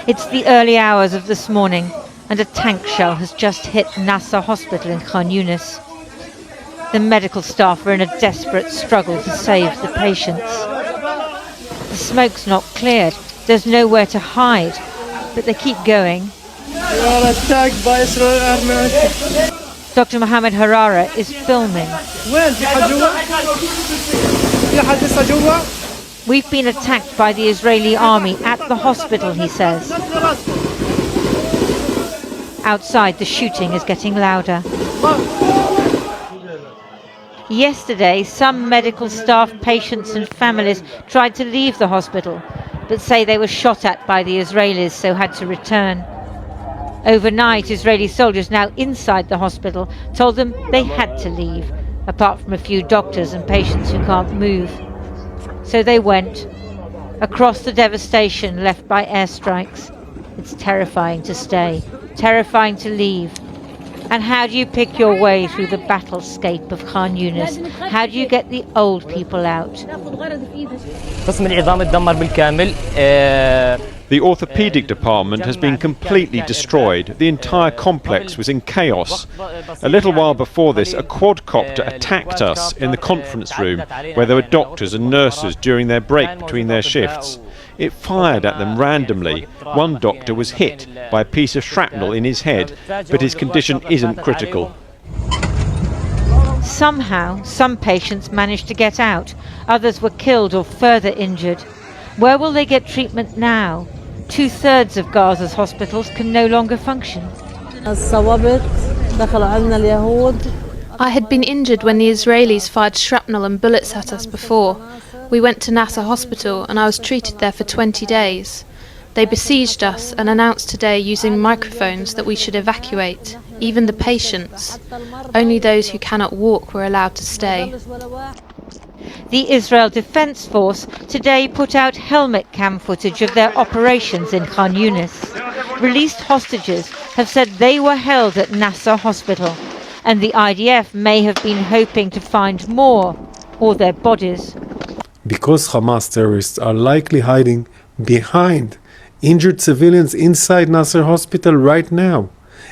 It's the early hours of this morning, and a tank shell has just hit Nasser Hospital in Khan Yunis. The medical staff are in a desperate struggle to save the patients. The smoke's not cleared, there's nowhere to hide, but they keep going. Dr. Mohammed Harara is filming. We've been attacked by the Israeli army at the hospital, he says. Outside, the shooting is getting louder. Yesterday, some medical staff, patients and families tried to leave the hospital, but say they were shot at by the Israelis, so had to return. Overnight, Israeli soldiers now inside the hospital told them they had to leave, apart from a few doctors and patients who can't move. So they went, across the devastation left by airstrikes. It's terrifying to stay, terrifying to leave. And how do you pick your way through the battlescape of Khan Yunis? How do you get the old people out? The orthopedic department has been completely destroyed. The entire complex was in chaos. A little while before this, a quadcopter attacked us in the conference room where there were doctors and nurses during their break between their shifts. It fired at them randomly. One doctor was hit by a piece of shrapnel in his head, but his condition isn't critical. Somehow, some patients managed to get out. Others were killed or further injured. Where will they get treatment now? 2/3 of Gaza's hospitals can no longer function. I had been injured when the Israelis fired shrapnel and bullets at us before. We went to Nasser Hospital and I was treated there for 20 days. They besieged us and announced today using microphones that we should evacuate, even the patients. Only those who cannot walk were allowed to stay. The Israel Defense Force today put out helmet cam footage of their operations in Khan Yunis. Released hostages have said they were held at Nasser Hospital, and the IDF may have been hoping to find more, or their bodies. Because Hamas terrorists are likely hiding behind injured civilians inside Nasser Hospital right now,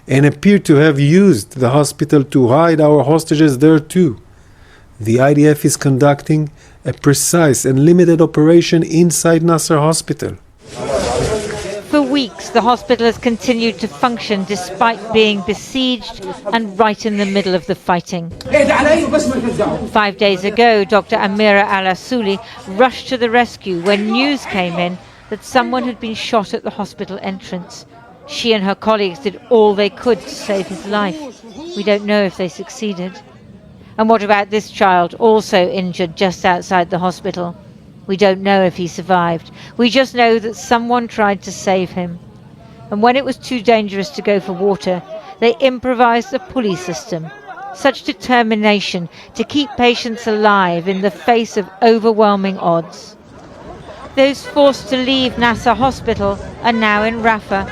and appear to have used the hospital to hide our hostages there too. The IDF is conducting a precise and limited operation inside Nasser Hospital. For weeks, the hospital has continued to function despite being besieged and right in the middle of the fighting. 5 days ago, Dr. Amira Al-Asuli rushed to the rescue when news came in that someone had been shot at the hospital entrance. She and her colleagues did all they could to save his life. We don't know if they succeeded. And what about this child, also injured just outside the hospital? We don't know if he survived. We just know that someone tried to save him. And when it was too dangerous to go for water, they improvised a pulley system. Such determination to keep patients alive in the face of overwhelming odds. Those forced to leave Nasser Hospital are now in Rafah.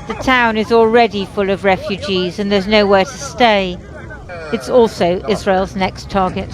The town is already full of refugees and there's nowhere to stay. It's also Israel's next target.